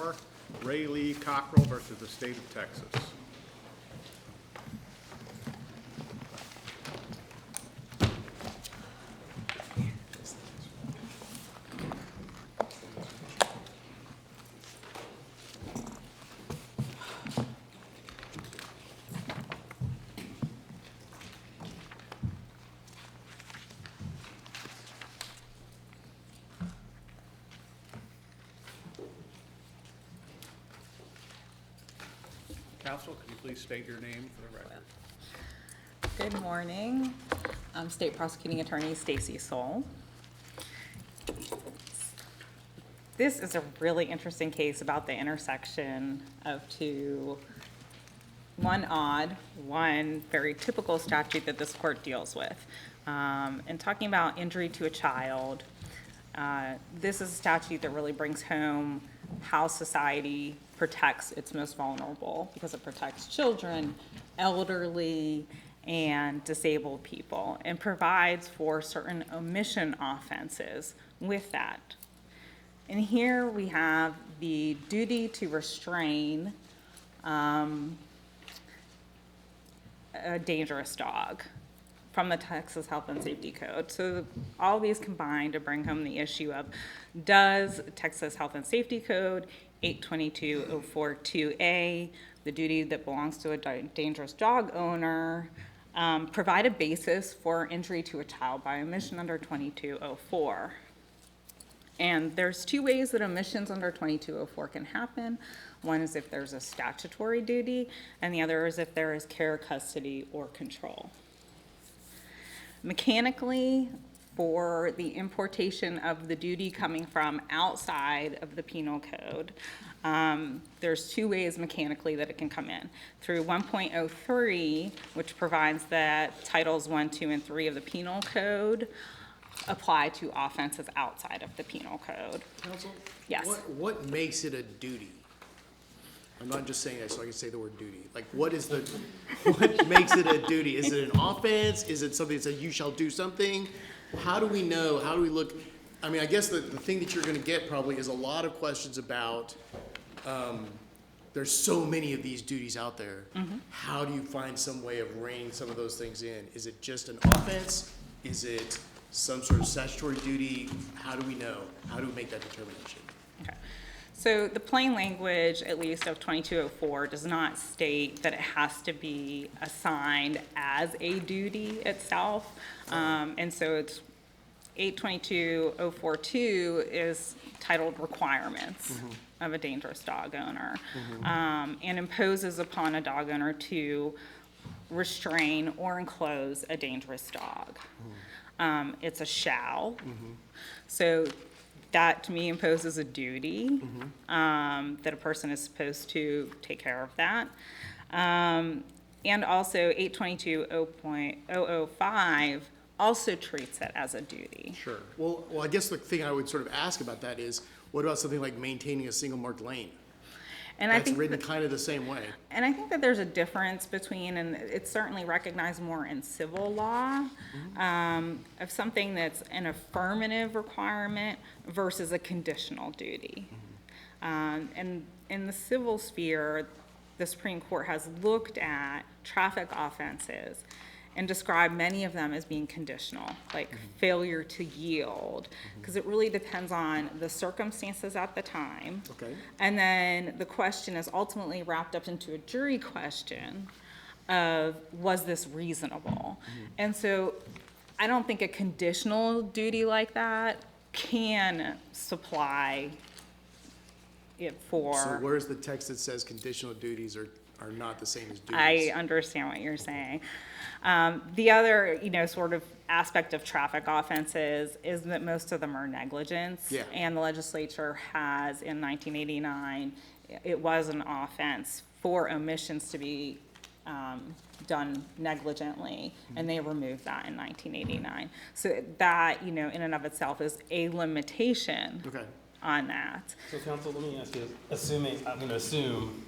24, Ray Lee Cockrell versus the State of Texas. Counsel, could you please state your name for the record? Good morning. I'm State Prosecuting Attorney Stacey Soule. This is a really interesting case about the intersection of two, one odd, one very typical statute that this court deals with. And talking about injury to a child, this is a statute that really brings home how society protects its most vulnerable, because it protects children, elderly, and disabled people, and provides for certain omission offenses with that. And here we have the duty to restrain a dangerous dog from the Texas Health and Safety Code. So all these combine to bring home the issue of, does Texas Health and Safety Code 822.04.2a, the duty that belongs to a dangerous dog owner, provide a basis for injury to a child by omission under 2204? And there's two ways that omissions under 2204 can happen. One is if there's a statutory duty, and the other is if there is care, custody, or control. Mechanically, for the importation of the duty coming from outside of the penal code, there's two ways mechanically that it can come in. Through 1.03, which provides that Titles 1, 2, and 3 of the penal code apply to offenses outside of the penal code. Counsel? Yes. What makes it a duty? I'm not just saying that so I can say the word duty. Like, what makes it a duty? Is it an offense? Is it something that says you shall do something? How do we know? How do we look? I mean, I guess the thing that you're going to get probably is a lot of questions about, there's so many of these duties out there. Mm-hmm. How do you find some way of reining some of those things in? Is it just an offense? Is it some sort of statutory duty? How do we know? How do we make that determination? Okay. So the plain language, at least of 2204, does not state that it has to be assigned as a duty itself. And so it's 822.042 is titled Requirements of a Dangerous Dog Owner, and imposes upon a dog owner to restrain or enclose a dangerous dog. It's a shall. So that to me imposes a duty that a person is supposed to take care of that. And also 822.005 also treats it as a duty. Sure. Well, I guess the thing I would sort of ask about that is, what about something like maintaining a single marked lane? And That's I think written kind of the same way. And I think that there's a difference between, and it's certainly recognized more in civil law, of something that's an affirmative requirement versus a conditional duty. And in the civil sphere, the Supreme Court has looked at traffic offenses and described many of them as being conditional, like failure to yield, because it really depends on the circumstances at the time. Okay. And then the question is ultimately wrapped up into a jury question of, was this reasonable? And so I don't think a conditional duty like that can supply it for. So where's the text that says conditional duties are not the same as duties? I understand what you're saying. The other, sort of aspect of traffic offenses is that most of them are negligence. Yeah. And the legislature has, in 1989, it was an offense for omissions to be done negligently, and they removed that in 1989. So that, in and of itself is a limitation on that. So counsel, let me ask you, I'm going to assume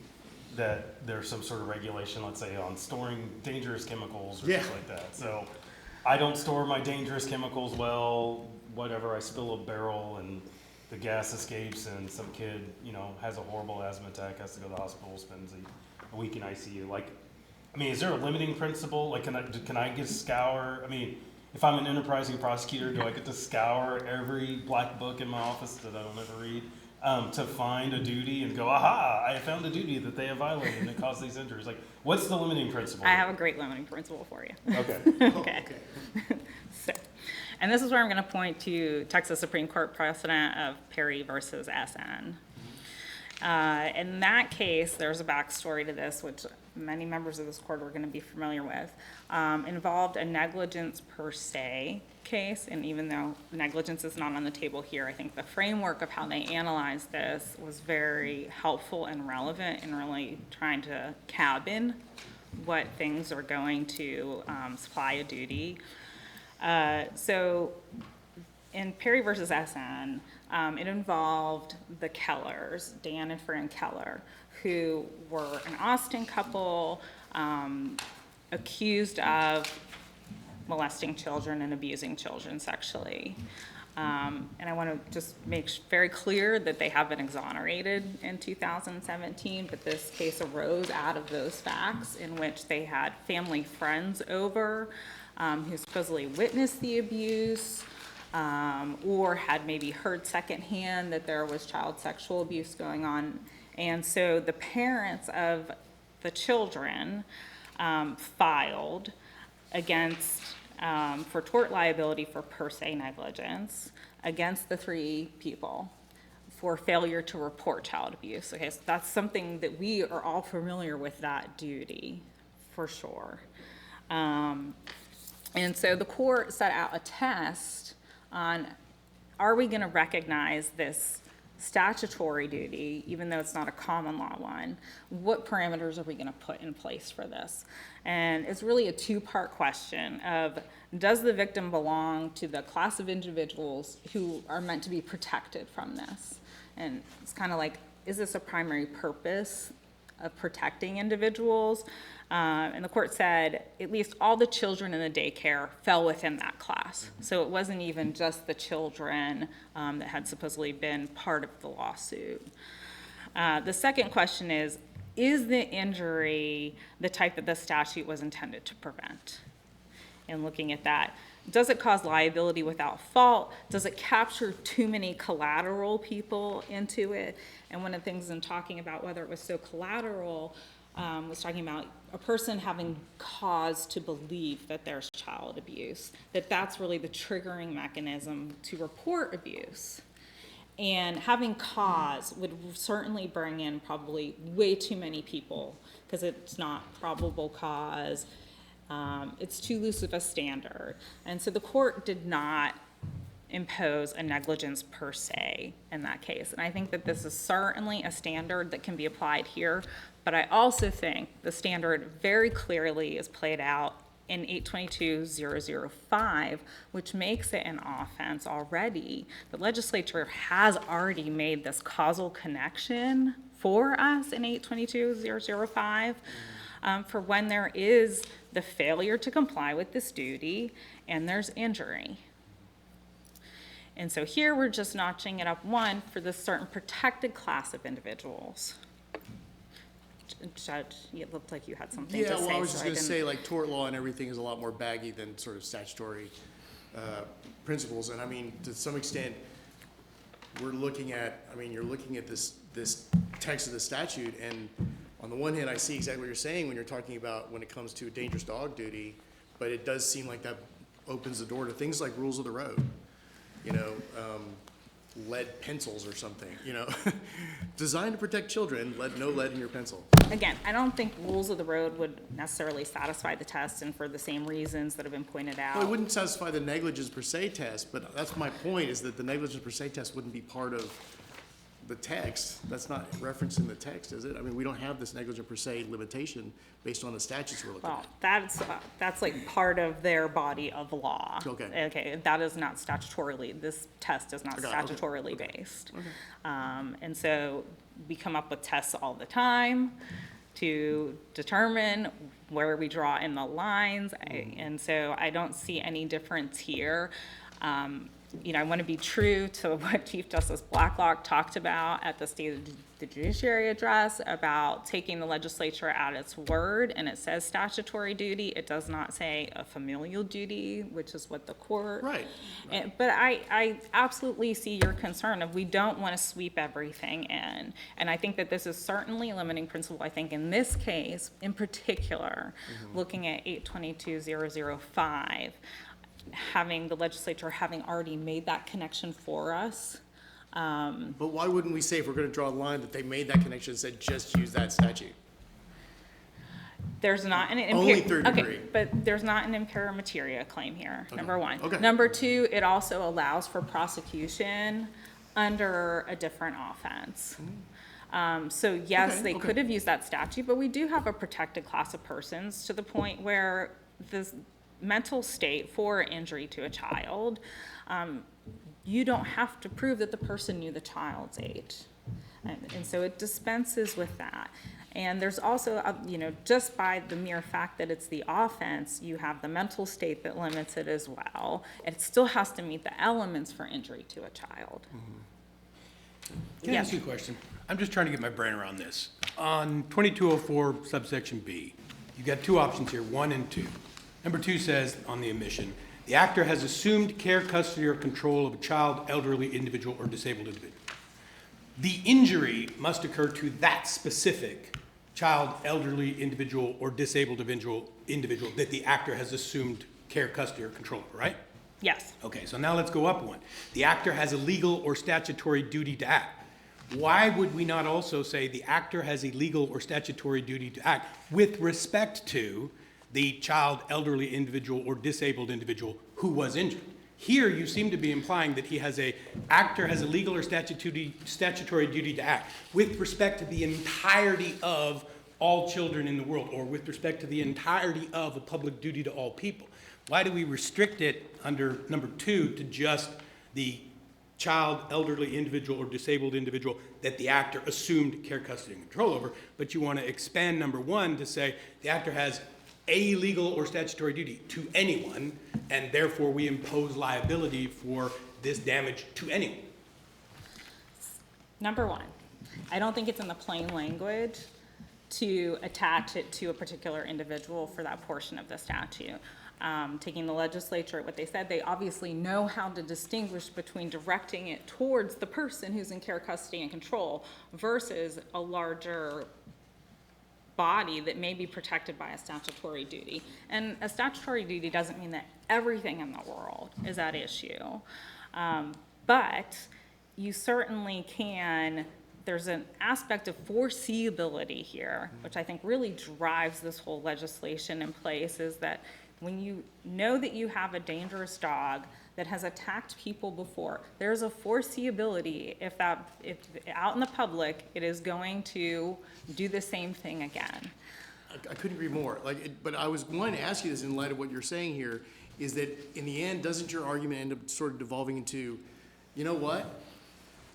that there's some sort of regulation, let's say, on storing dangerous chemicals or things like that. So I don't store my dangerous chemicals well, whatever, I spill a barrel and the gas escapes and some kid, you know, has a horrible asthma attack, has to go to the hospital, spends a week in ICU. Like, I mean, is there a limiting principle? Like, can I just scour? I mean, if I'm an enterprising prosecutor, do I get to scour every black book in my office that I don't ever read to find a duty and go, aha, I found a duty that they have violated and it caused these injuries? Like, what's the limiting principle? I have a great limiting principle for you. Okay. Okay. So, and this is where I'm going to point to Texas Supreme Court precedent of Perry versus SN. In that case, there's a backstory to this, which many members of this court are going to be familiar with. Involved a negligence per se case, and even though negligence is not on the table here, I think the framework of how they analyzed this was very helpful and relevant in really trying to cabin what things are going to supply a duty. So in Perry versus SN, it involved the Kellers, Dan and Fran Keller, who were an Austin couple accused of molesting children and abusing children sexually. And I want to just make very clear that they have been exonerated in 2017, but this case arose out of those facts in which they had family friends over who supposedly witnessed the abuse, or had maybe heard secondhand that there was child sexual abuse going on. And so the parents of the children filed against, for tort liability for per se negligence against the three people for failure to report child abuse. Okay, so that's something that we are all familiar with, that duty, for sure. And so the court set out a test on, are we going to recognize this statutory duty, even though it's not a common law one? What parameters are we going to put in place for this? And it's really a two-part question of, does the victim belong to the class of individuals who are meant to be protected from this? And it's kind of like, is this a primary purpose of protecting individuals? And the court said at least all the children in the daycare fell within that class. So it wasn't even just the children that had supposedly been part of the lawsuit. The second question is the injury the type that the statute was intended to prevent? And looking at that, does it cause liability without fault? Does it capture too many collateral people into it? And one of the things in talking about whether it was so collateral was talking about a person having cause to believe that there's child abuse, that's really the triggering mechanism to report abuse. And having cause would certainly bring in probably way too many people, because it's not probable cause. It's too loose of a standard. And so the court did not impose a negligence per se in that case. And I think that this is certainly a standard that can be applied here, but I also think the standard very clearly is played out in 822.005, which makes it an offense already. The legislature has already made this causal connection for us in 822.005 for when there is the failure to comply with this duty and there's injury. And so here we're just notching it up one for this certain protected class of individuals. Judge, it looked like you had something to say. Yeah, well, I was just so going to didn't- say, like, tort law and everything is a lot more baggy than sort of statutory principles. And I mean, to some extent, you're looking at this text of the statute, and on the one hand, I see exactly what you're saying when you're talking about when it comes to dangerous dog duty, but it does seem like that opens the door to things like rules of the road, lead pencils or something, designed to protect children, no lead in your pencil. Again, I don't think rules of the road would necessarily satisfy the test, and for the same reasons that have been pointed out. Well, it wouldn't satisfy the negligence per se test, but that's my point, is that the negligence per se test wouldn't be part of the text. That's not referenced in the text, is it? I mean, we don't have this negligence per se limitation based on the statutes we're looking Well, at. that's like part of their body of law. Okay. Okay, that is not statutorily, this test is not I got it. Okay. statutorily based. And so we come up with tests all the time to determine where we draw in the lines. And so I don't see any difference here. I want to be true to what Chief Justice Blacklock talked about at the State of the Judiciary address about taking the legislature at its word, and it says statutory duty. It does not say a familial duty, which is what the court. Right. But I absolutely see your concern of we don't want to sweep everything in. And I think that this is certainly a limiting principle. I think in this case, in particular, looking at 822-005, having the legislature having already made that connection for us. But why wouldn't we say, if we're gonna draw a line, that they made that connection and said, just use that statute? There's not an Only third degree. but there's not an impera materia claim here, number one. Okay. Number two, it also allows for prosecution under a different offense. So yes, Okay, they okay. could have used that statute, but we do have a protected class of persons to the point where the mental state for injury to a child, you don't have to prove that the person knew the child's age. And so it dispenses with that. And there's also, just by the mere fact that it's the offense, you have the mental state that limits it as well. It still has to meet the elements for injury to a child. Can I Yes. ask you a question? I'm just trying to get my brain around this. On 2204 subsection B, you've got two options here, 1 and 2. Number 2 says on the omission, the actor has assumed care, custody, or control of a child, elderly individual, or disabled individual. The injury must occur to that specific child, elderly individual, or disabled individual that the actor has assumed care, custody, or control of, right? Yes. Okay, so now let's go up one. The actor has a legal or statutory duty to act. Why would we not also say the actor has a legal or statutory duty to act with respect to the child, elderly individual, or disabled individual who was injured? Here, you seem to be implying that actor has a legal or statutory duty to act with respect to the entirety of all children in the world, or with respect to the entirety of a public duty to all people. Why do we restrict it under number 2 to just the child, elderly individual, or disabled individual that the actor assumed care, custody, and control over, but you want to expand number 1 to say the actor has a legal or statutory duty to anyone, and therefore we impose liability for this damage to anyone? Number 1, I don't think it's in the plain language to attach it to a particular individual for that portion of the statute. Taking the legislature at what they said, they obviously know how to distinguish between directing it towards the person who's in care, custody, and control versus a larger body that may be protected by a statutory duty. And a statutory duty doesn't mean that everything in the world is at issue. But you certainly can, there's an aspect of foreseeability here, which I think really drives this whole legislation in place, is that when you know that you have a dangerous dog that has attacked people before, there's a foreseeability if out in the public, it is going to do the same thing again. I couldn't agree more. But I was going to ask you this in light of what you're saying here, is that in the end, doesn't your argument end up sort of devolving into, you know what?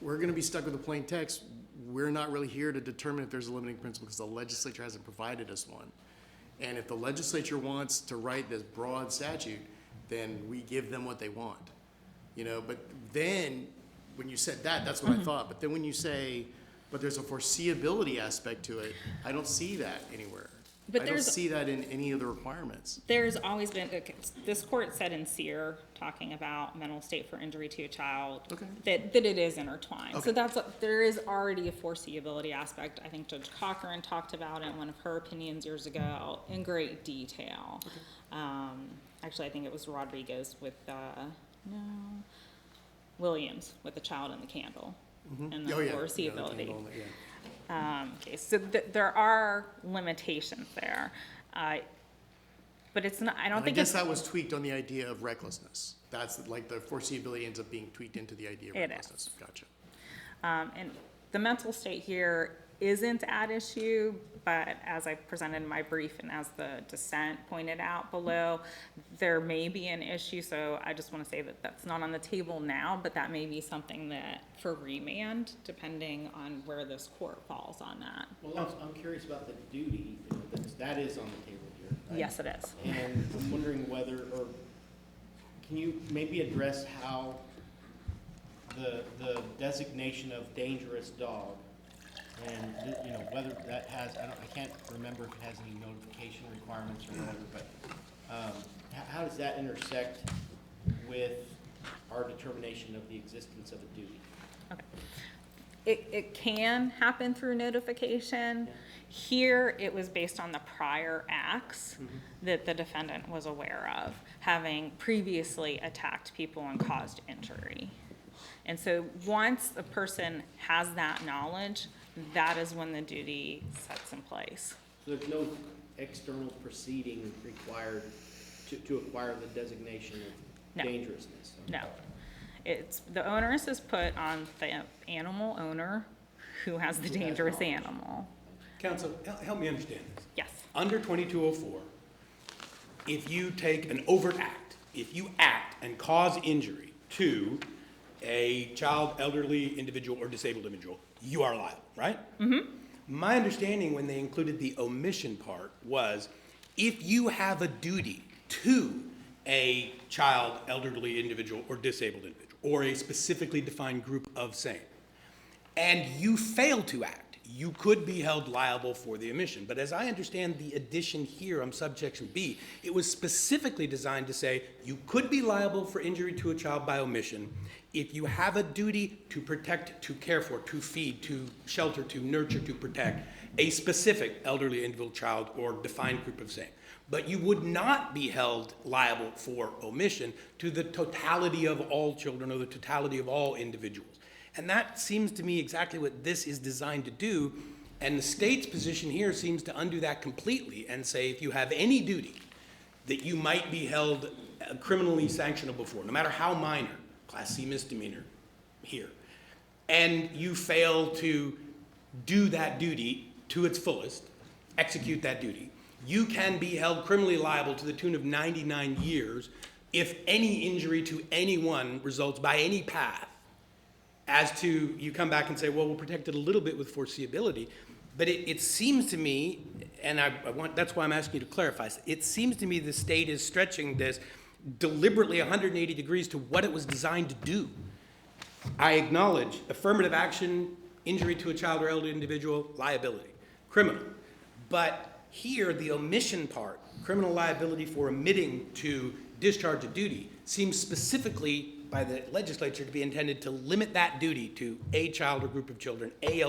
We're going to be stuck with the plain text. We're not really here to determine if there's a limiting principle because the legislature hasn't provided us one. And if the legislature wants to write this broad statute, then we give them what they want. But then when you said that, that's what I thought. But then when you say, but there's a foreseeability aspect to it, I don't see that anywhere. But I don't see that in any of the requirements. There's always been, this court said in Sear, talking about mental state for injury to a child, that it is intertwined. So there is already a foreseeability aspect. I think Judge Cockrell talked about it in one of her opinions years ago in great detail. Actually, I think it was Rodriguez with, Williams with the child and the candle and the foreseeability. Okay, so there are limitations there, but it's not, I don't think it's. I guess that was tweaked on the idea of recklessness. That's like the foreseeability ends up being tweaked into the idea of recklessness. Is. Gotcha. And the mental state here isn't at issue, but as I presented in my brief and as the dissent pointed out below, there may be an issue. So I just want to say that that's not on the table now, but that may be something that for remand, depending on where this court falls on that. Well, I'm curious about the duty, because that is on the table here, right? Yes, it is. And I'm wondering whether, or can you maybe address how the designation of dangerous dog, and, you know, whether that has, I can't remember if it has any notification requirements or whatever, but, how does that intersect with our determination of the existence of a duty? Okay. It can happen through notification. Here, it was based on the prior acts that the defendant was aware of, having previously attacked people and caused injury. And so once a person has that knowledge, that is when the duty sets in place. So there's no external proceeding required to acquire the designation of No. dangerousness? No. It's, the onus is put on the animal owner who has the dangerous animal. Counsel, help me understand this. Yes. Under 2204, if you take an overt act, if you act and cause injury to a child, elderly individual, or disabled individual, you are liable, right? Mm-hmm. My understanding when they included the omission part was if you have a duty to a child, elderly individual, or disabled individual, or a specifically defined group of same, and you fail to act, you could be held liable for the omission. But as I understand the addition here on subsection B, it was specifically designed to say you could be liable for injury to a child by omission if you have a duty to protect, to care for, to feed, to shelter, to nurture, to protect a specific elderly individual, child, or defined group of same. But you would not be held liable for omission to the totality of all children or the totality of all individuals. And that seems to me exactly what this is designed to do. And the state's position here seems to undo that completely and say if you have any duty that you might be held criminally sanctionable for, no matter how minor, Class C misdemeanor here, and you fail to do that duty to its fullest, execute that duty, you can be held criminally liable to the tune of 99 years if any injury to anyone results by any path. As to, you come back and say, well, we'll protect it a little bit with foreseeability, but it seems to me, and that's why I'm asking you to clarify, it seems to me the state is stretching this deliberately 180 degrees to what it was designed to do. I acknowledge affirmative action, injury to a child or elderly individual, liability, criminal. But here, the omission part, criminal liability for omitting to discharge a duty, seems specifically by the legislature to be intended to limit that duty to a child or group of children, a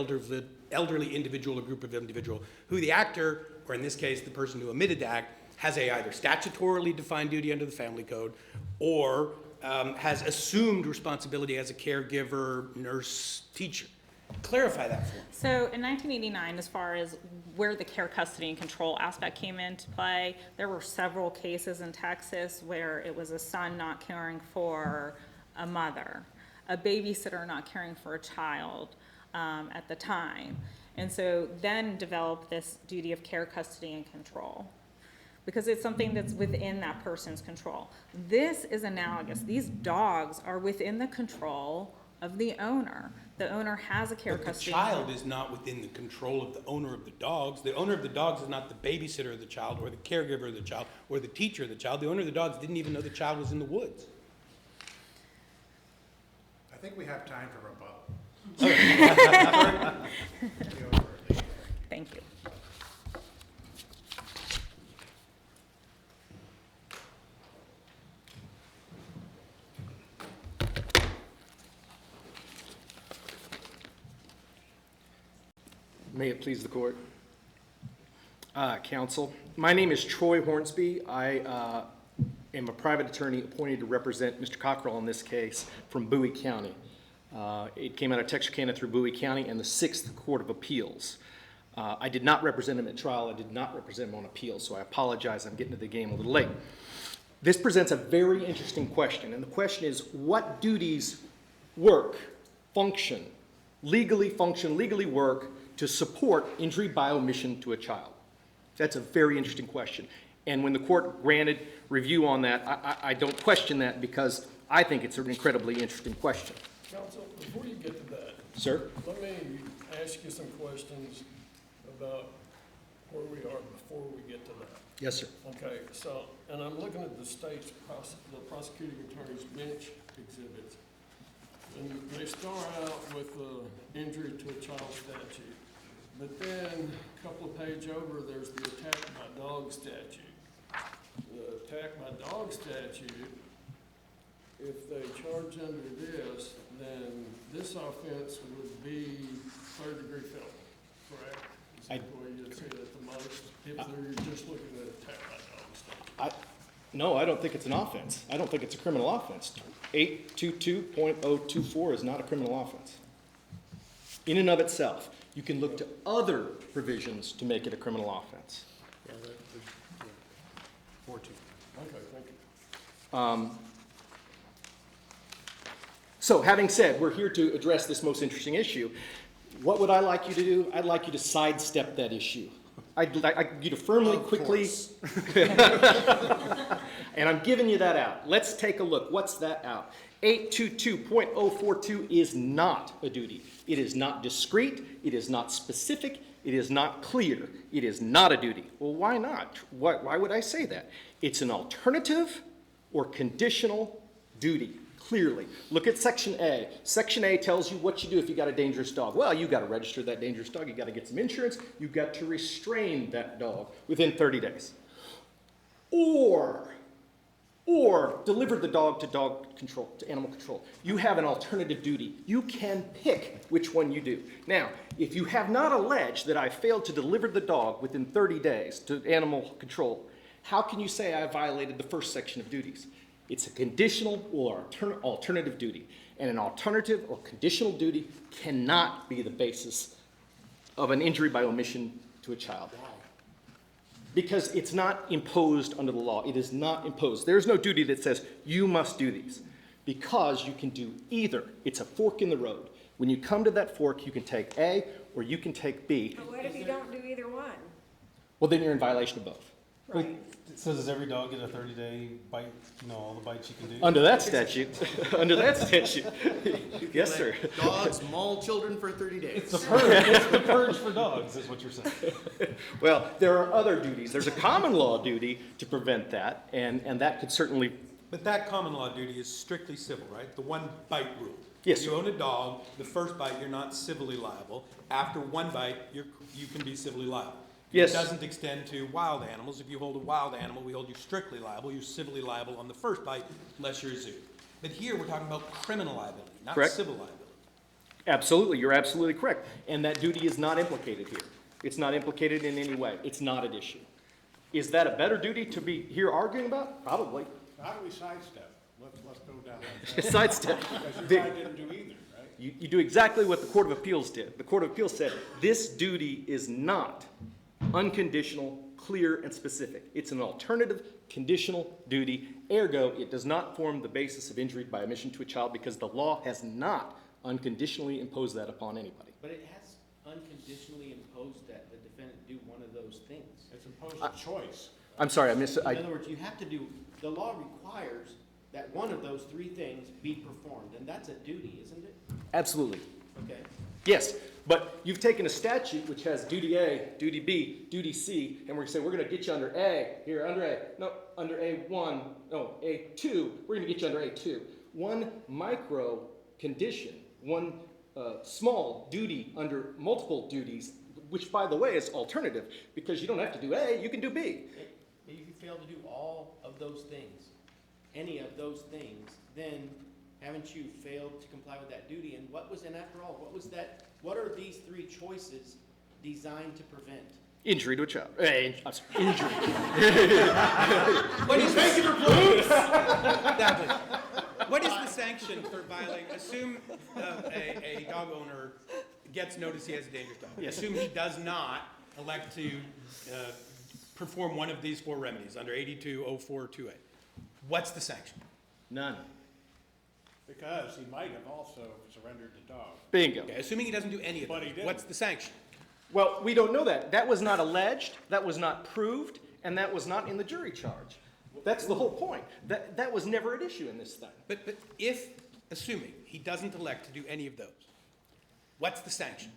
elderly individual or group of individual, who the actor, or in this case, the person who omitted to act, has a either statutorily defined duty under the family code or has assumed responsibility as a caregiver, nurse, teacher. Clarify that for me. So in 1989, as far as where the care, custody, and control aspect came into play, there were several cases in Texas where it was a son not caring for a mother, a babysitter not caring for a child at the time. And so then developed this duty of care, custody, and control, because it's something that's within that person's control. This is analogous. These dogs are within the control of the owner. The owner has a care, But the custody. child is not within the control of the owner of the dogs. The owner of the dogs is not the babysitter of the child or the caregiver of the child or the teacher of the child. The owner of the dogs didn't even know the child was in the woods. I think we have time for rebuttal. Thank you. May it please the court. Counsel, my name is Troy Hornsby. I am a private attorney appointed to represent Mr. Cockrell in this case from Bowie County. It came out of Texarkana through Bowie County and the 6th Court of Appeals. I did not represent him at trial. I did not represent him on appeal, so I apologize. I'm getting to the game a little late. This presents a very interesting question, and the question is, what duties legally work to support injury by omission to a child? That's a very interesting question. And when the court granted review on that, I don't question that because I think it's an incredibly interesting question. Counsel, before you get to that, Sir? let me ask you some questions about where we are before we get to that. Yes, sir. Okay, so, and I'm looking at the state's, the prosecuting attorney's bench exhibits. And they start out with injury to a child statute. But then, a couple of pages over, there's the attack by dog statute. The attack by dog statute, if they charge under this, then this offense would be third-degree felony, correct? Is that the way you'd say it at the most, if they're just looking at attack by dog statute? No, I don't think it's an offense. I don't think it's a criminal offense. 822.024 is not a criminal offense. In and of itself, you can look to other provisions to make it a criminal offense. Yeah, yeah. 4-2. Okay, thank you. So having said, we're here to address this most interesting issue. What would I like you to do? I'd like you to sidestep that issue. I'd like you to firmly, quickly, and I'm giving you that out. Let's take a look. What's that out? 822.042 is not a duty. It is not discrete. It is not specific. It is not clear. It is not a duty. Well, why not? Why would I say that? It's an alternative or conditional duty. Clearly. Look at Section A. Section A tells you what you do if you got a dangerous dog. Well, you got to register that dangerous dog. You got to get some insurance. You got to restrain that dog within 30 days. Or deliver the dog to animal control. You have an alternative duty. You can pick which one you do. Now, if you have not alleged that I failed to deliver the dog within 30 days to animal control, how can you say I violated the first section of duties? It's a conditional or alternative duty. And an alternative or conditional duty cannot be the basis of an injury by omission to a child. Why? Because it's not imposed under the law. It is not imposed. There is no duty that says you must do these. Because you can do either. It's a fork in the road. When you come to that fork, you can take A or you can take B. But what if you don't do either one? Well, then you're in violation of both. Right. So does every dog get a 30-day bite, all the bites you can do? Under that statute, yes, sir. Dogs maul children for 30 It's the days. purge, it's the purge for dogs, is what you're saying. Well, there are other duties. There's a common law duty to prevent that, and that could certainly, But that common law duty is strictly civil, right? The one bite rule. Yes, You sir. own a dog, the first bite, you're not civilly liable. After one bite, you can be civilly liable. Yes. It doesn't extend to wild animals. If you hold a wild animal, we hold you strictly liable. You're civilly liable on the first bite unless you're a zoo. But here, we're talking about criminal liability, not Correct. civil liability. Absolutely, you're absolutely correct. And that duty is not implicated here. It's not implicated in any way. It's not at issue. Is that a better duty to be here arguing about? Probably. How do we sidestep? Let's go down that. Sidestep. Because you guys didn't do either, right? You do exactly what the Court of Appeals did. The Court of Appeals said, this duty is not unconditional, clear, and specific. It's an alternative, conditional duty. Ergo, it does not form the basis of injury by omission to a child because the law has not unconditionally imposed that upon anybody. But it has unconditionally imposed that the defendant do one of those things. It's imposed a choice. I'm sorry, I missed it. In other words, you have to do, the law requires that one of those three things be performed, and that's a duty, isn't it? Absolutely. Okay. Yes, but you've taken a statute which has duty A, duty B, duty C, and we're saying we're going to get you under A, here, under A, no, under A1, no, A2, we're going to get you under A2. One micro condition, one small duty under multiple duties, which by the way is alternative, because you don't have to do A, you can do B. If you fail to do all of those things, any of those things, then haven't you failed to comply with that duty? And after all, what are these three choices designed to prevent? Injury to a child. I'm sorry, injury. What is the sanction for violating? Assume a dog owner gets notice he has a dangerous dog. Yes. Assume he does not elect to perform one of these four remedies under 820428. What's the sanction? None. Because he might have also surrendered the dog. Bingo. Okay, assuming he doesn't do any of But them, he didn't. what's the sanction? Well, we don't know that. That was not alleged, that was not proved, and that was not in the jury charge. That's the whole point. That was never at issue in this thing. But if, assuming he doesn't elect to do any of those, what's the sanction?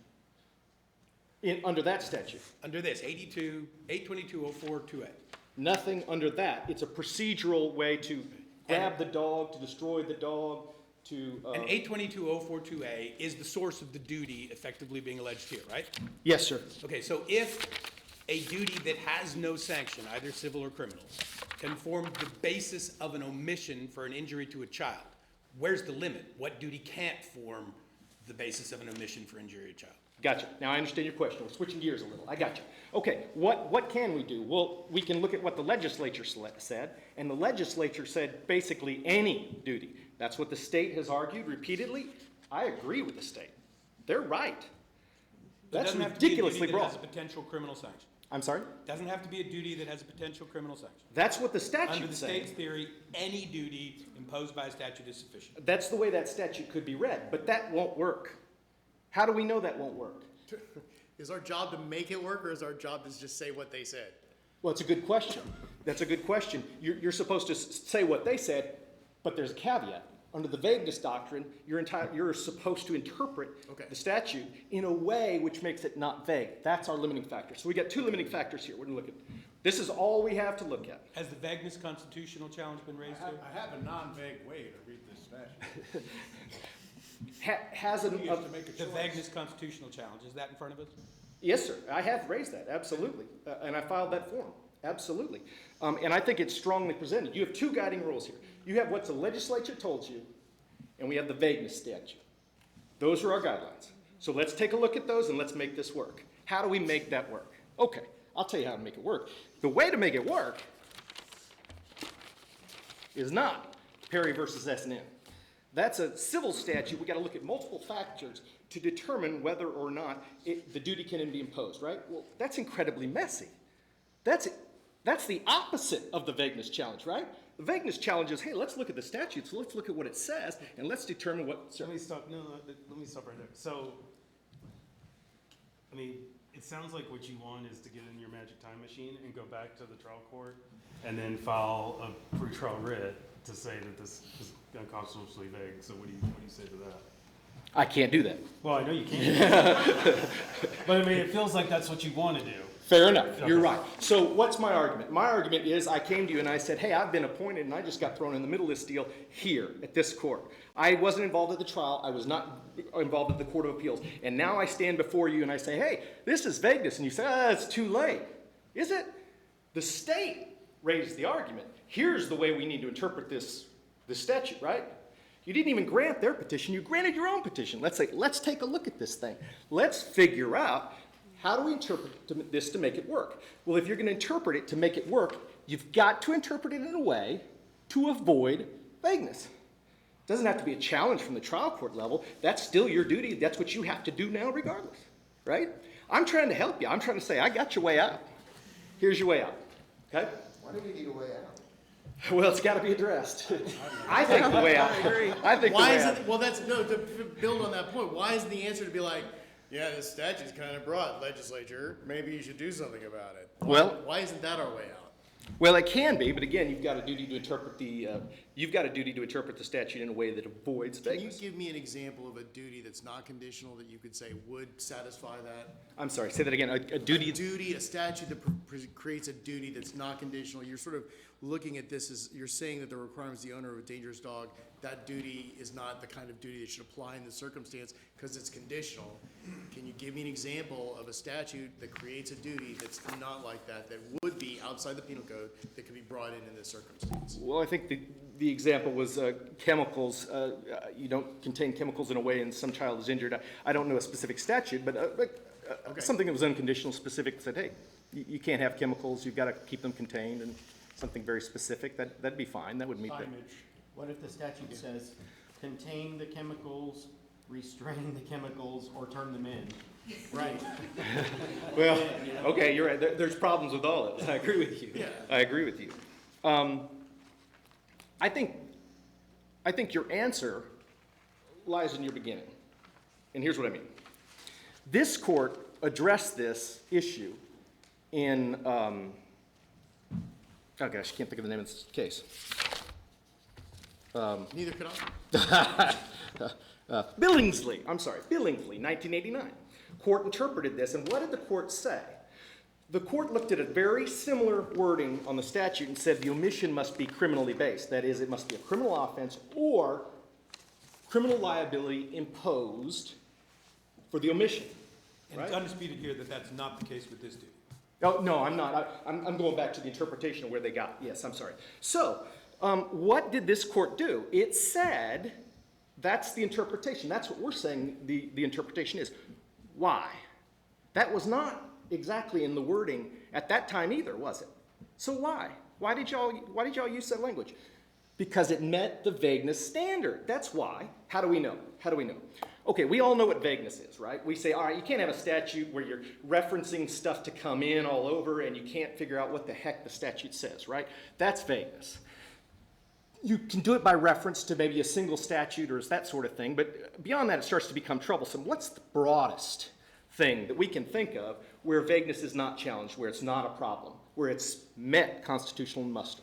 Under that statute. Under this, 8220428. Nothing under that. It's a procedural way to grab the dog, to destroy the dog, to. And 822.042A is the source of the duty effectively being alleged here, right? Yes, sir. Okay, so if a duty that has no sanction, either civil or criminal, can form the basis of an omission for an injury to a child, where's the limit? What duty can't form the basis of an omission for injury to a child? Gotcha. Now I understand your question. We're switching gears a little. I got you. Okay, what can we do? Well, we can look at what the legislature said, and the legislature said basically any duty. That's what the state has argued repeatedly. I agree with the state. They're right. That's ridiculously It doesn't have to be a duty that broad. has a potential criminal sanction. I'm sorry? Doesn't have to be a duty that has a potential criminal sanction. That's what the Under statute the says. state's theory, any duty imposed by a statute is sufficient. That's the way that statute could be read, but that won't work. How do we know that won't work? Is our job to make it work, or is our job to just say what they said? Well, it's a good question. That's a good question. You're supposed to say what they said, but there's a caveat. Under the vagueness doctrine, you're supposed to interpret Okay. the statute in a way which makes it not vague. That's our limiting factor. So we got two limiting factors here. We're going to look at. This is all we have to look at. Has the vagueness constitutional challenge been raised here? I have a non-vague way to read this statute. Has We an, have to make a The choice. vagueness constitutional challenge, is that in front of us? yes, sir. I have raised that, absolutely. And I filed that form, absolutely. And I think it's strongly presented. You have two guiding rules here. You have what the legislature told you, and we have the vagueness statute. Those are our guidelines. So let's take a look at those and let's make this work. How do we make that work? Okay, I'll tell you how to make it work. The way to make it work is not Perry versus S&M. That's a civil statute. We got to look at multiple factors to determine whether or not the duty can be imposed, right? Well, that's incredibly messy. That's the opposite of the vagueness challenge, right? The vagueness challenge is, hey, let's look at the statute, so let's look at what it says, and let's determine what. Let me stop, let me stop right there. So, I mean, it sounds like what you want is to get in your magic time machine and go back to the trial court and then file a pretrial writ to say that this is unconstitutionally vague. So what do you say to that? I can't do that. Well, I know you can't. But I mean, it feels like that's what you want to do. Fair enough. You're Okay. right. So what's my argument? My argument is I came to you and I said, hey, I've been appointed and I just got thrown in the middle of this deal here at this court. I wasn't involved at the trial. I was not involved at the Court of Appeals. And now I stand before you and I say, hey, this is vagueness. And you say, it's too late. Is it? The state raised the argument. Here's the way we need to interpret this statute, right? You didn't even grant their petition. You granted your own petition. Let's say, let's take a look at this thing. Let's figure out how do we interpret this to make it work? Well, if you're going to interpret it to make it work, you've got to interpret it in a way to avoid vagueness. It doesn't have to be a challenge from the trial court level. That's still your duty. That's what you have to do now regardless, right? I'm trying to help you. I'm trying to say, I got your way out. Here's your way out, okay? Why do we need a way out? Well, it's got to be addressed. I think the way out. I agree. I think Why the way is out. it, well, that's, no, to build on that point, why is the answer to be like, yeah, this statute's kind of broad, legislature, maybe you should do something about it? Well- Why isn't that our way out? Well, it can be, but again, you've got a duty to interpret the statute in a way that avoids Can you vagueness. give me an example of a duty that's not conditional that you could say would satisfy that? I'm sorry, say that again. A duty. A statute that creates a duty that's not conditional. You're sort of looking at this as, you're saying that the requirement is the owner of a dangerous dog. That duty is not the kind of duty that should apply in the circumstance because it's conditional. Can you give me an example of a statute that creates a duty that's not like that, that would be outside the penal code, that could be brought in this circumstance? Well, I think the example was chemicals. You don't contain chemicals in a way and some child is injured. I don't know a specific statute, but Okay. something that was unconditional, specific, said, hey, you can't have chemicals, you've got to keep them contained, and something very specific, that'd be fine, that would meet the. Signage. What if the statute says, contain the chemicals, restrain the chemicals, or turn them in? Right. Well, okay, you're right, there's problems with all of it, I agree with you. Yeah. I agree with you. I think your answer lies in your beginning, and here's what I mean. This court addressed this issue in, oh gosh, I can't think of the name of this case. Neither could I. Billingsley, 1989. Court interpreted this, and what did the court say? The court looked at a very similar wording on the statute and said the omission must be criminally based. That is, it must be a criminal offense or criminal liability imposed for the omission. And it's undisputed here that that's not the case with this dude. Oh, no, I'm not. I'm going back to the interpretation of where they got. Yes, I'm sorry. So, what did this court do? It said that's the interpretation. That's what we're saying the interpretation is. Why? That was not exactly in the wording at that time either, was it? So why? Why did y'all use that language? Because it met the vagueness standard. That's why. How do we know? How do we know? Okay, we all know what vagueness is, right? We say, all right, you can't have a statute where you're referencing stuff to come in all over and you can't figure out what the heck the statute says, right? That's vagueness. You can do it by reference to maybe a single statute or that sort of thing, but beyond that, it starts to become troublesome. What's the broadest thing that we can think of where vagueness is not challenged, where it's not a problem, where it's met constitutional muster?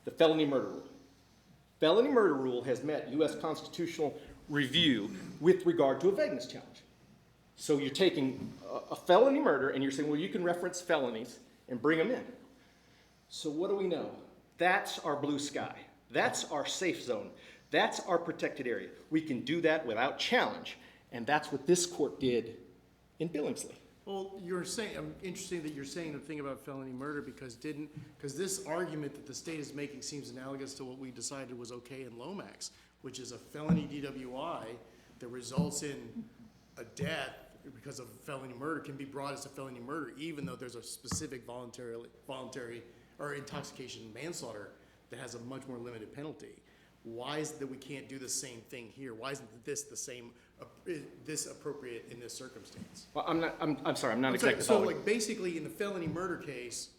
The felony murder rule. Felony murder rule has met U.S. constitutional review with regard to a vagueness challenge. So you're taking a felony murder and you're saying, well, you can reference felonies and bring them in. So what do we know? That's our blue sky. That's our safe zone. That's our protected area. We can do that without challenge. And that's what this court did in Billingsley. Well, you're saying, I'm interested that you're saying the thing about felony murder because this argument that the state is making seems analogous to what we decided was okay in Lomax, which is a felony DWI that results in a death because of felony murder can be brought as a felony murder, even though there's a specific voluntary or intoxication manslaughter that has a much more limited penalty. Why is it that we can't do the same thing here? Why isn't this the same, this appropriate in this circumstance? Well, I'm sorry, I'm not exactly So following. like basically in the felony murder case,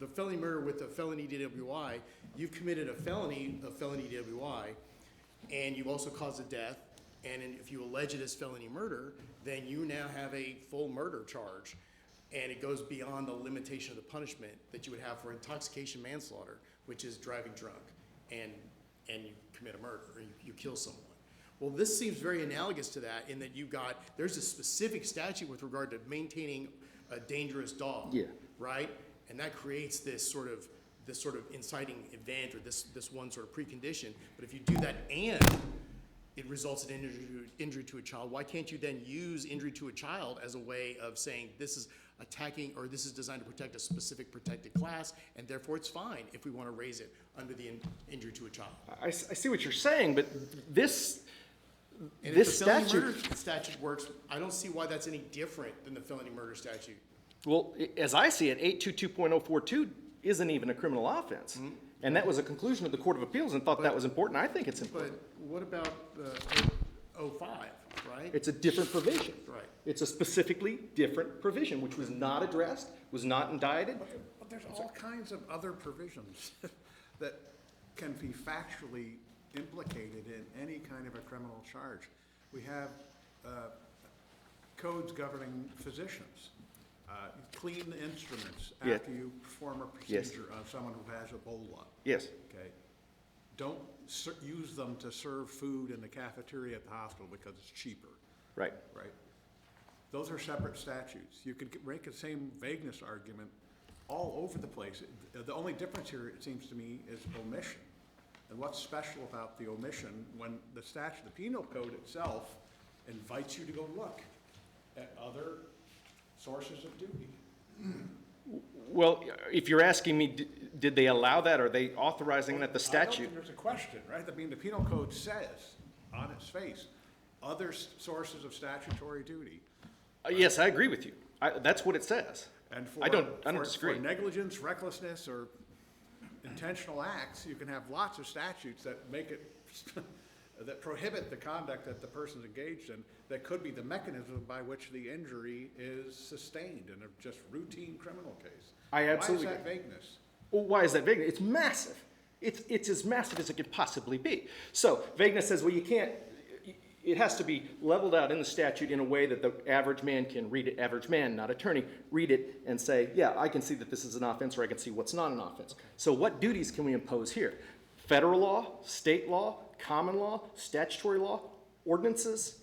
the felony murder with the felony DWI, you've committed a felony DWI, and you also caused a death, and if you allege it as felony murder, then you now have a full murder charge, and it goes beyond the limitation of the punishment that you would have for intoxication manslaughter, which is driving drunk, and you commit a murder, or you kill someone. Well, this seems very analogous to that in that there's a specific statute with regard to maintaining a dangerous dog. Yeah. Right? And that creates this sort of inciting event or this one sort of precondition. But if you do that and it results in injury to a child, why can't you then use injury to a child as a way of saying this is attacking or this is designed to protect a specific protected class, and therefore it's fine if we want to raise it under the injury to a child? I see what you're saying, but this And this if the felony statute, murder statute works, I don't see why that's any different than the felony murder statute. well, as I see it, 822.042 isn't even a criminal offense. And that was a conclusion of the Court of Appeals and thought that was important. I think it's But important. what about the 05, right? It's a different provision. Right. It's a specifically different provision, which was not addressed, was not indicted. But there's all kinds of other provisions that can be factually implicated in any kind of a criminal charge. We have codes governing physicians. Clean the instruments Yeah. after you perform a Yes. procedure on someone who has Ebola. Yes. Okay? Don't use them to serve food in the cafeteria at the hospital because it's cheaper, Right. right? Those are separate statutes. You could make the same vagueness argument all over the place. The only difference here, it seems to me, is omission. And what's special about the omission when the statute, the penal code itself, invites you to go look at other sources of duty? Well, if you're asking me, did they allow that? Are they authorizing that the I don't statute? think there's a question, right? I mean, the penal code says, on its face, other sources of statutory duty. Yes, I agree with you. That's what it says. And I don't disagree. For negligence, recklessness, or intentional acts, you can have lots of statutes that make it, that prohibit the conduct that the person's engaged in, that could be the mechanism by which the injury is sustained in a just routine criminal case. I absolutely Why is that agree. vagueness? Well, why is that vagueness? It's massive. It's as massive as it could possibly be. So vagueness says, well, you can't, it has to be leveled out in the statute in a way that the average man can read it, average man, not attorney, read it and say, yeah, I can see that this is an offense, or I can see what's not an offense. So what duties can we impose here? Federal law, state law, common law, statutory law, ordinances?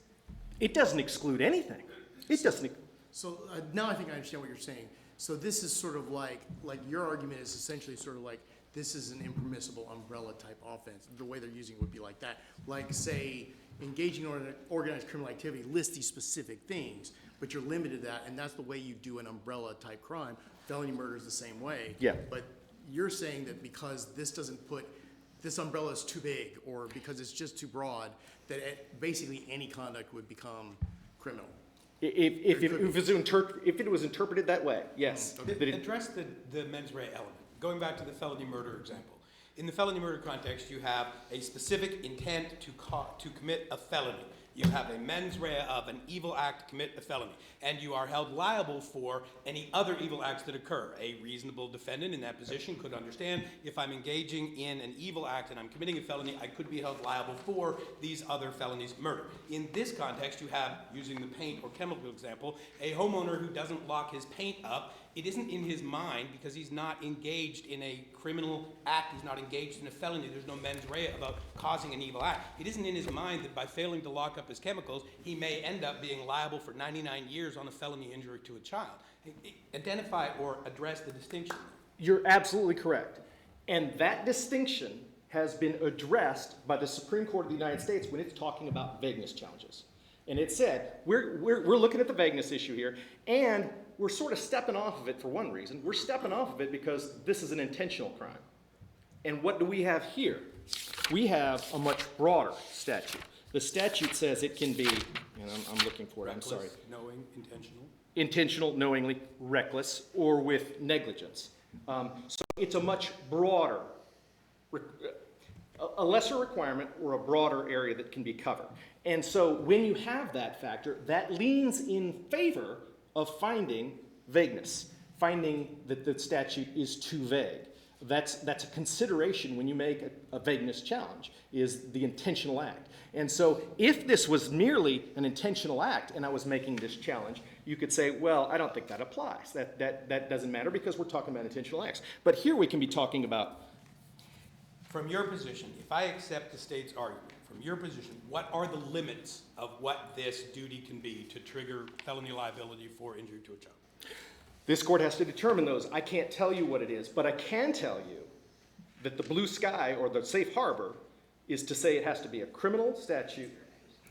It doesn't exclude anything. It doesn't. So now I think I understand what you're saying. So this is sort of like your argument is essentially sort of like, this is an impermissible umbrella type offense. The way they're using it would be like that. Like say engaging in organized criminal activity lists these specific things, but you're limited to that, and that's the way you do an umbrella type crime. Felony murder is the same way. Yeah. But you're saying that because this doesn't put, this umbrella is too big, or because it's just too broad, that basically any conduct would become criminal. If it was interpreted that way, yes. That it- Address the mens rea element. Going back to the felony murder example. In the felony murder context, you have a specific intent to commit a felony. You have a mens rea of an evil act to commit a felony, and you are held liable for any other evil acts that occur. A reasonable defendant in that position could understand, if I'm engaging in an evil act and I'm committing a felony, I could be held liable for these other felonies, murder. In this context, you have, using the paint or chemical example, a homeowner who doesn't lock his paint up. It isn't in his mind, because he's not engaged in a criminal act, he's not engaged in a felony, there's no mens rea about causing an evil act. It isn't in his mind that by failing to lock up his chemicals, he may end up being liable for 99 years on a felony injury to a child. Identify or address the distinction. You're absolutely correct. And that distinction has been addressed by the Supreme Court of the United States when it's talking about vagueness challenges. And it said, we're looking at the vagueness issue here, and we're sort of stepping off of it for one reason. We're stepping off of it because this is an intentional crime. And what do we have here? We have a much broader statute. The statute says it can be, and I'm looking for it, I'm sorry. Reckless, knowing, intentional. Intentional, knowingly, reckless, or with negligence. So it's a much broader, a lesser requirement or a broader area that can be covered. And so when you have that factor, that leans in favor of finding vagueness, finding that the statute is too vague. That's a consideration when you make a vagueness challenge, is the intentional act. And so if this was merely an intentional act and I was making this challenge, you could say, well, I don't think that applies. That doesn't matter because we're talking about intentional acts. But here we can be talking about. From your position, if I accept the state's argument, from your position, what are the limits of what this duty can be to trigger felony liability for injury to a child? This court has to determine those. I can't tell you what it is, but I can tell you that the blue sky or the safe harbor is to say it has to be a criminal statute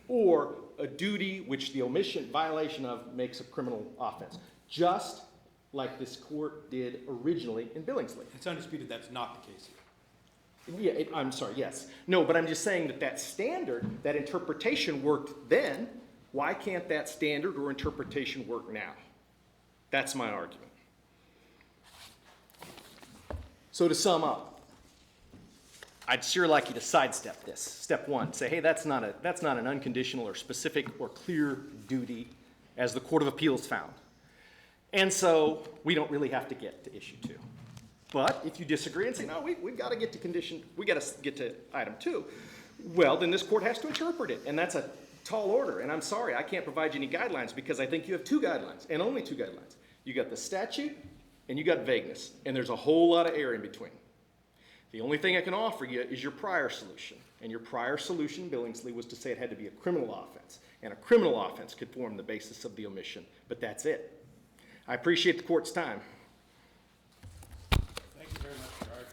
or a duty which the omission violation of makes a criminal offense, just like this court did originally in Billingsley. It's undisputed that's not the case here. Yeah, I'm sorry, yes. No, but I'm just saying that standard, that interpretation worked then. Why can't that standard or interpretation work now? That's my argument. So to sum up, I'd sure like you to sidestep this. Step one, say, hey, that's not an unconditional or specific or clear duty as the Court of Appeals found. And so we don't really have to get to issue 2. But if you disagree and say, no, we've got to get to item 2, well, then this court has to interpret it. And that's a tall order. And I'm sorry, I can't provide you any guidelines because I think you have 2 guidelines and only 2 guidelines. You got the statute and you got vagueness. And there's a whole lot of air in between. The only thing I can offer you is your prior solution. And your prior solution, Billingsley, was to say it had to be a criminal offense. And a criminal offense could form the basis of the omission. But that's it. I appreciate the court's time. Thank you very much, Gerard.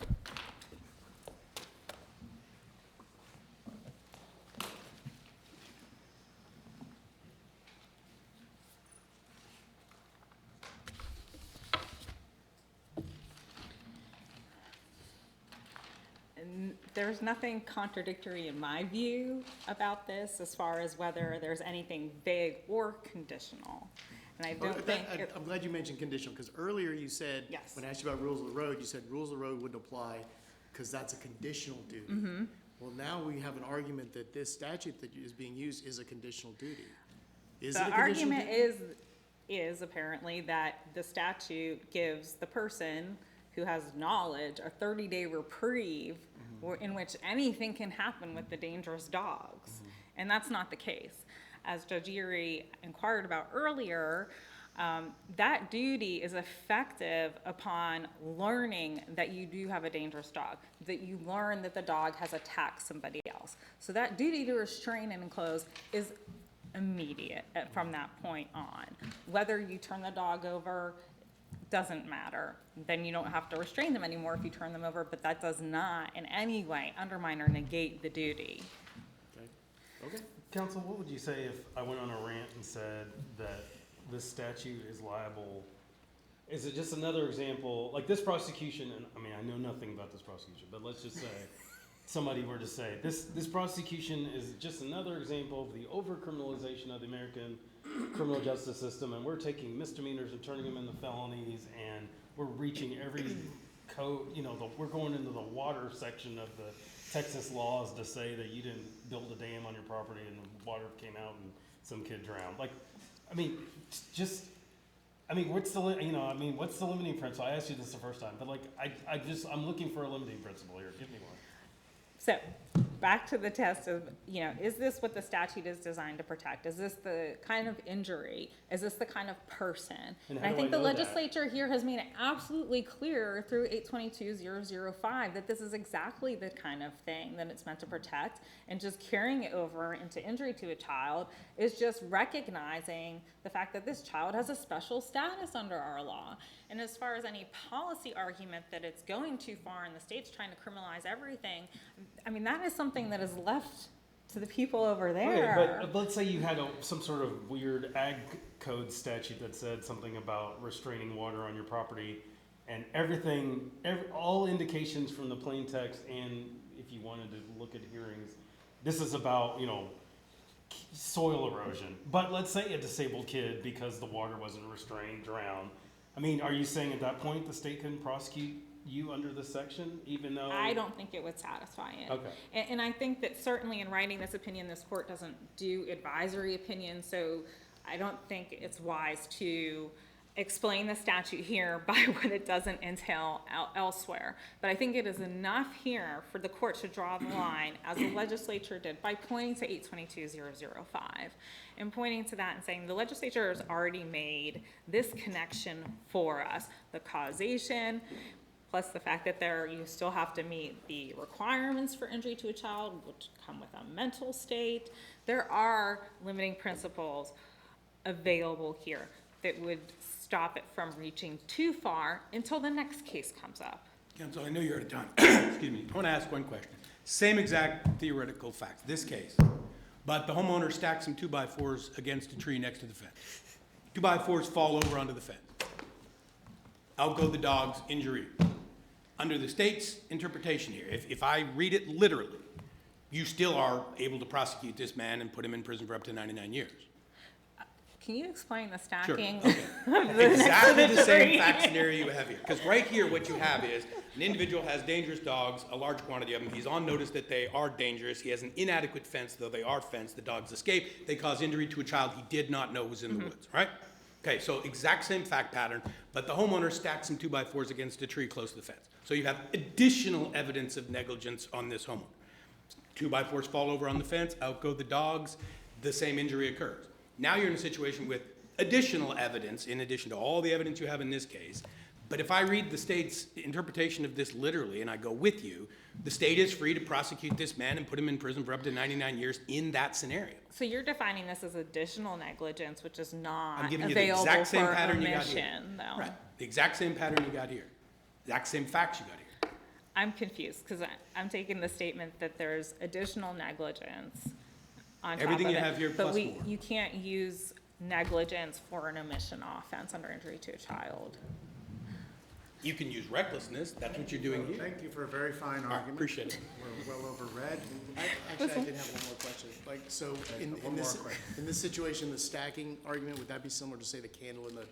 And there's nothing contradictory in my view about this as far as whether there's anything vague or conditional. And I don't think. I'm glad you mentioned conditional, because earlier you said, Yes. when I asked you about rules of the road, you said rules of the road wouldn't apply because that's a conditional duty. Mm-hmm. Well, now we have an argument that this statute that is being used is a conditional duty. Is it The a conditional argument duty? is apparently that the statute gives the person who has knowledge a 30-day reprieve in which anything can happen with the dangerous dogs. And that's not the case. As Judge Erie inquired about earlier, that duty is effective upon learning that you do have a dangerous dog, that you learn that the dog has attacked somebody else. So that duty to restrain and enclose is immediate from that point on. Whether you turn the dog over doesn't matter. Then you don't have to restrain them anymore if you turn them over, but that does not in any way undermine or negate the duty. Okay. Counsel, what would you say if I went on a rant and said that this statute is liable? Is it just another example, like this prosecution, and I mean, I know nothing about this prosecution, but let's just say somebody were to say, this prosecution is just another example of the over-criminalization of the American criminal justice system, and we're taking misdemeanors and turning them into felonies, and we're reaching every code, we're going into the water section of the Texas laws to say that you didn't build a dam on your property and the water came out and some kid drowned. Like, I mean, what's the limiting principle? I asked you this the first time, but like, I'm looking for a limiting principle here. Give me one. So, back to the test of, is this what the statute is designed to protect? Is this the kind of injury? Is this the kind of person? And And how I do think I the know that? legislature here has made it absolutely clear through 822-005 that this is exactly the kind of thing that it's meant to protect, and just carrying it over into injury to a child is just recognizing the fact that this child has a special status under our law. And as far as any policy argument that it's going too far and the state's trying to criminalize everything, I mean, that is something that is left to the people over there. Okay, but let's say you had some sort of weird ag code statute that said something about restraining water on your property, and all indications from the plain text, and if you wanted to look at hearings, this is about, soil erosion. But let's say a disabled kid, because the water wasn't restrained, drowned. I mean, are you saying at that point the state couldn't prosecute you under this section, even though? I don't think it would satisfy it. Okay. And I think that certainly in writing this opinion, this court doesn't do advisory opinions, so I don't think it's wise to explain the statute here by what it doesn't entail elsewhere. But I think it is enough here for the court to draw the line, as the legislature did, by pointing to 822-005 and pointing to that and saying the legislature has already made this connection for us, the causation, plus the fact that you still have to meet the requirements for injury to a child, which come with a mental state. There are limiting principles available here that would stop it from reaching too far until the next case comes up. Counsel, I know you're out of time. Excuse me. I want to ask one question. Same exact theoretical facts, this case. But the homeowner stacks some 2x4s against a tree next to the fence. 2x4s fall over onto the fence. Out go the dogs, injury. Under the state's interpretation here, if I read it literally, you still are able to prosecute this man and put him in prison for up to 99 years. Can you explain the Sure. stacking? Okay. Exactly the same fact scenario you have here. Because right here, what you have is an individual has dangerous dogs, a large quantity of them. He's on notice that they are dangerous. He has an inadequate fence, though they are fenced. The dogs escape. They cause injury to a child he did not know was in the woods, right? Okay, so exact same fact pattern, but the homeowner stacks some 2x4s against a tree close to the fence. So you have additional evidence of negligence on this homeowner. 2x4s fall over on the fence, out go the dogs, the same injury occurs. Now you're in a situation with additional evidence, in addition to all the evidence you have in this case. But if I read the state's interpretation of this literally, and I go with you, the state is free to prosecute this man and put him in prison for up to 99 years in that scenario. So you're defining this as additional negligence, which is not I'm giving you the available exact same for pattern you got here. omission, though. Right, the exact same pattern you got here. Exact same facts you got here. I'm confused, because I'm taking the statement that there's additional negligence on top of it. Everything you have here But plus more. you can't use negligence for an omission offense under injury to a child. You can use recklessness, that's what you're doing here. Thank you for a very fine All right, argument. appreciate it. We're well overread. Actually, I did have one more question. Like, so in one more this, question. in this situation, the stacking argument, would that be similar to, say, the candle in the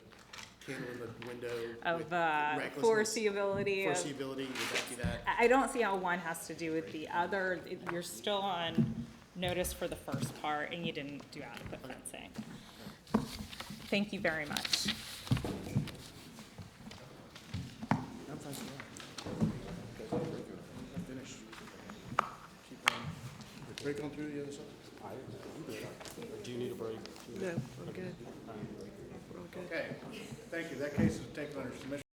window? Of with recklessness? foreseeability. Foreseeability, would that be that? I don't see how one has to do with the other. You're still on notice for the first part, and you didn't do adequate fencing. Thank you very much. I'm fine with that. I'm finished. Keep on. Break on through the other side? Do you need a break? No, I'm good. We're all good. Okay, thank you. That case is taken under submission.